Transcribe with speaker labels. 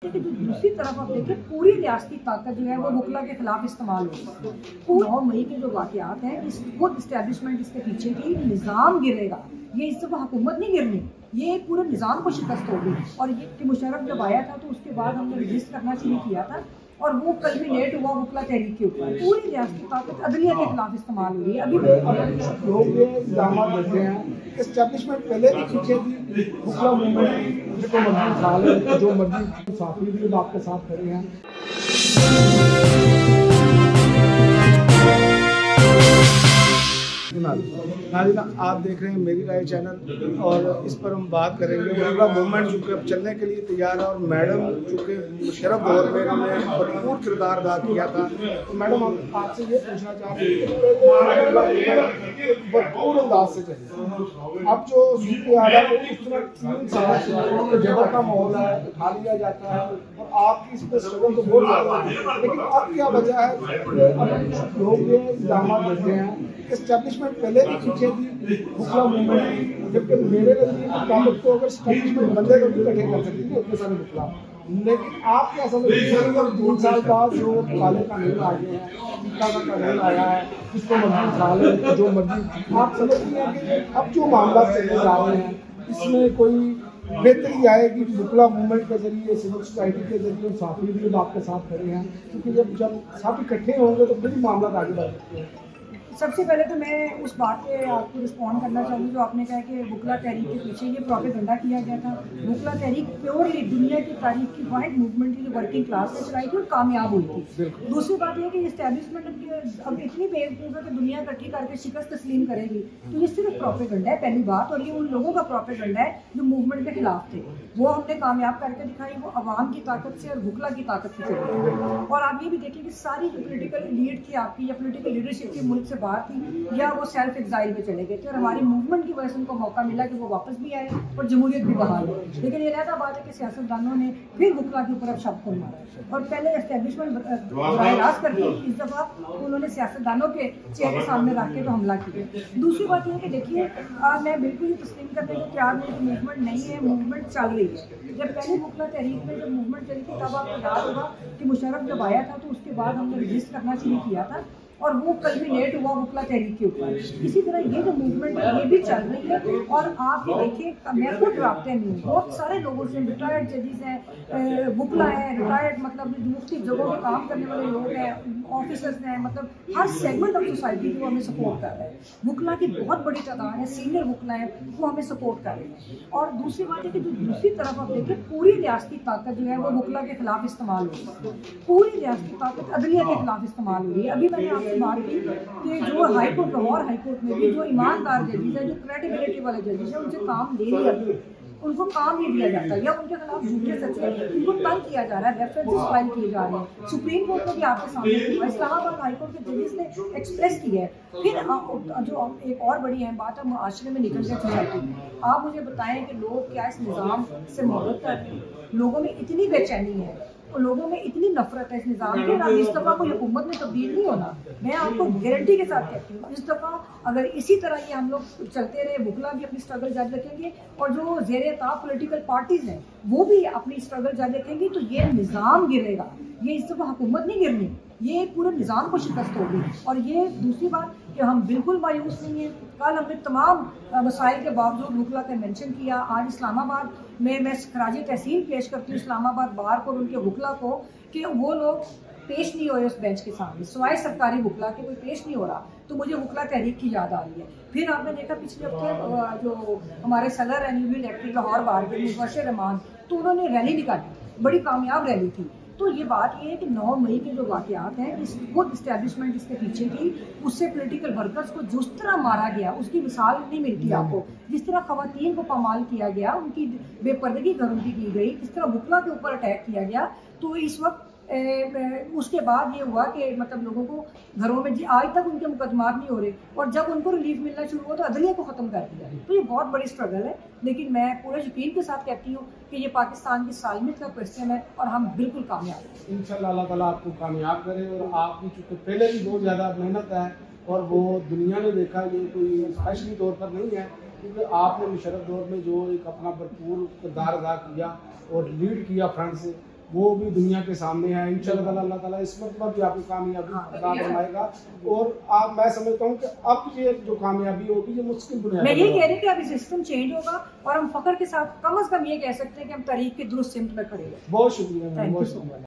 Speaker 1: कि दूसरी तरफ आप देखिए पूरी रियासती ताकत जो है वो वकला के खिलाफ इस्तेमाल हो रही है। 9 मई के जो वाक़यात हैं, इस खुद इस्टेब्लिशमेंट इसके पीछे की, निज़ाम गिरेगा। ये इस दफ़ा हुकूमत नहीं गिरनी, ये पूरे निज़ाम को शिकस्त होगी। और ये कि मुशर्रफ जब आया था तो उसके बाद हमने रजिस्ट करना शुरू किया था और वो कल्मिनेट हुआ वकला तहरीक के ऊपर। पूरी रियासती ताकत अदलिया के खिलाफ इस्तेमाल हो रही है। अभी
Speaker 2: लोग ये इल्ज़ाम देते हैं एस्टेब्लिशमेंट पहले भी पीछे थी, वकला मूवमेंट जो मर्जी उठा ले, जो मर्जी साथी भी आपके साथ खड़े हैं। नाज़रीन, आप देख रहे हैं मेरी राय चैनल और इस पर हम बात करेंगे। वकला मूवमेंट चूँकि अब चलने के लिए तैयार है और मैडम चूँकि मुशर्रफ दौर में उन्होंने भरपूर किरदार अदा किया था, तो मैडम हम आपसे ये पूछना चाहते हैं भरपूर अंदाज से चले। अब जो सूरत हाल है वो इस तरह 3 साल से जबर का माहौल है, उठा लिया जाता है और आपकी इस पर स्ट्रगल तो बहुत ज़्यादा है, लेकिन अब क्या वजह है कि अब लोग ये इल्ज़ाम देते हैं एस्टेब्लिशमेंट पहले भी पीछे थी, वकला मूवमेंट, जबकि मेरे नज़दीक ताकत को अगर एस्टेब्लिशमेंट बंदे तो इकट्ठे कर सकती है उतने सारे वकला। लेकिन आप क्या समझते हैं कि 3 साल बाद जो काले कानून आ गए हैं, टीका का कानून आया है, जिसको मर्जी उठा ले, जो मर्जी, आप समझते हैं कि अब जो मामला चलने जा रहे हैं इसमें कोई बेहतरी आएगी वकला मूवमेंट के जरिए, सिविल सोसाइटी के जरिए, साथी भी आपके साथ खड़े हैं, क्योंकि जब सब इकट्ठे होंगे तो फिर ही मामला आगे बढ़ सकते हैं।
Speaker 1: सबसे पहले तो मैं उस बात पे आपको रिस्पॉन्ड करना चाहूँगी जो आपने कहा कि वकला तहरीक के पीछे ये प्रोपेगेंडा किया गया था। वकला तहरीक प्योरली दुनिया की तारीख की वाहिद मूवमेंट थी जो वर्किंग क्लास ने चलाई थी और कामयाब हुई थी। दूसरी बात यह कि इस्टेब्लिशमेंट अब इतनी बेवकूफ़ है कि दुनिया इकट्ठी करके शिकस्त तस्लीम करेगी, तो ये सिर्फ प्रोपेगेंडा है पहली बात, और ये उन लोगों का प्रोपेगेंडा है जो मूवमेंट के खिलाफ थे। वो हमने कामयाब करके दिखाई, वो अवाम की ताकत से और वकला की ताकत से चली। और आप ये भी देखें कि सारी जो पोलिटिकल लीड थी आपकी या पोलिटिकल लीडरशिप थी मुल्क से बाहर थी या वो सेल्फ एग्जाइल में चले गए थे, और हमारी मूवमेंट की वजह से उनको मौका मिला कि वो वापस भी आए और जमहूरियत भी बहाल हो। लेकिन ये रहता बात है कि सियासतदानों ने फिर वकला के ऊपर अब शब्द को मारा और पहले एस्टेब्लिशमेंट रास्त करती, इस दफ़ा उन्होंने सियासतदानों के चेहरे सामने रख के तो हमला किया। दूसरी बात यह है कि देखिए मैं बिल्कुल ही तस्लीम करने को तैयार नहीं, मूवमेंट नहीं है, मूवमेंट चल रही है। जब पहले वकला तहरीक में जब मूवमेंट चली थी तब आपको याद होगा कि मुशर्रफ जब आया था तो उसके बाद हमने रजिस्ट करना शुरू किया था और वो कल्मिनेट हुआ वकला तहरीक के ऊपर। इसी तरह ये जो मूवमेंट है ये भी चल रही है। और आप ये देखिए, मैं खुद राब्ते में हूँ बहुत सारे लोगों से, रिटायर्ड जजेस हैं, वकला है, रिटायर्ड मतलब मुख्तलिफ जगहों में काम करने वाले लोग हैं, ऑफिसर्स हैं, मतलब हर सेगमेंट ऑफ सोसाइटी को हमें सपोर्ट कर रहे हैं। वकला की बहुत बड़ी तादाद है, सीनियर वकला है, वो हमें सपोर्ट कर रहे हैं। और दूसरी बात है कि जो दूसरी तरफ आप देखिए पूरी रियासती ताकत जो है वो वकला के खिलाफ इस्तेमाल हो रही है। पूरी रियासती ताकत अदलिया के खिलाफ इस्तेमाल हो रही है। अभी मैंने आपसे बात की कि जो हाईकोर्ट, लाहौर हाईकोर्ट में भी जो ईमानदार जजेस हैं, जो क्रेडिबिलिटी वाले जजेस हैं, उनसे काम ले लिया, उनको काम नहीं दिया जाता या उनके खिलाफ झूठे सच्चे उनको तंग किया जा रहा है, रेफरेंसेस फाइल किए जा रहे हैं। सुप्रीम कोर्ट में भी आपके सामने इस्लामाबाद हाईकोर्ट के जजेस ने एक्सप्रेस किया है। फिर जो एक और बड़ी अहम बात है, मुआशरे में निकल गया सोसाइटी। आप मुझे बताएं कि लोग क्या इस निज़ाम से मोहब्बत करते हैं? लोगों में इतनी बेचैनी है और लोगों में इतनी नफरत है इस निज़ाम की, और इस दफ़ा कोई हुकूमत में तब्दील नहीं होना। मैं आपको गारंटी के साथ कहती हूँ, इस दफ़ा अगर इसी तरह ये हम लोग चलते रहे, वकला भी अपनी स्ट्रगल जारी रखेंगे और जो ज़ेरे ताब पॉलिटिकल पार्टीज़ हैं वो भी अपनी स्ट्रगल जारी रखेंगी, तो ये निज़ाम गिरेगा। ये इस दफ़ा हुकूमत नहीं गिरनी, ये पूरे निज़ाम को शिकस्त होगी। और ये दूसरी बात कि हम बिल्कुल मायूस नहीं हैं। कल हमने तमाम मसाइल के बावजूद वकला का मेंशन किया। आज इस्लामाबाद में मैं खराज तहसीन पेश करती हूँ इस्लामाबाद बार को और उनके वकला को कि वो लोग पेश नहीं हो रहे उस बेंच के सामने, सिवाय सरकारी वकला के कोई पेश नहीं हो रहा। तो मुझे वकला तहरीक की याद आ रही है। फिर आपने देखा पिछले हफ्ते जो हमारे सदर है न्यूली इलेक्ट्रिक लाहौर बार के मुबशर रहमान, तो उन्होंने रैली निकाली, बड़ी कामयाब रैली थी। तो ये बात ये है कि 9 मई के जो वाक़यात हैं, इस खुद इस्टेब्लिशमेंट इसके पीछे थी, उससे पॉलिटिकल वर्कर्स को जिस तरह मारा गया उसकी मिसाल नहीं मिलती आपको। जिस तरह ख़वातीन को पामाल किया गया, उनकी बेपर्दगी घरों की गई, किस तरह वकला के ऊपर अटैक किया गया, तो इस वक्त उसके बाद ये हुआ कि मतलब लोगों को घरों में आज तक उनके मुकदमात नहीं हो रहे, और जब उनको रिलीफ मिलना शुरू हुआ तो अदलिया को ख़त्म कर दिया। तो ये बहुत बड़ी स्ट्रगल है, लेकिन मैं पूरे यकीन के साथ कहती हूँ कि ये पाकिस्तान की सालमियत का क्वेश्चन है और हम बिल्कुल कामयाब हैं।
Speaker 2: इंशाल्लाह अल्लाह ताला आपको कामयाब करे। और आपकी चूँकि पहले भी बहुत ज़्यादा मेहनत है और वो दुनिया ने देखा, ये कोई स्पेशली तौर पर नहीं है, क्योंकि आपने मुशर्रफ दौर में जो एक अपना भरपूर किरदार अदा किया और लीड किया फ्रंट से, वो भी दुनिया के सामने है। इंशाल्लाह अल्लाह ताला इस मतलब भी आपको कामयाबी अता फरमाएगा। और मैं समझता हूँ कि अब ये जो कामयाबी होगी ये मुश्किल दुनिया
Speaker 1: मैं ये कह रही हूँ कि अभी सिस्टम चेंज होगा और हम फख्र के साथ कम से कम ये कह सकते हैं कि हम तारीख के दुरुस्त सिमत में खड़े हैं।
Speaker 2: बहुत शुक्रिया, बहुत शुक्रिया।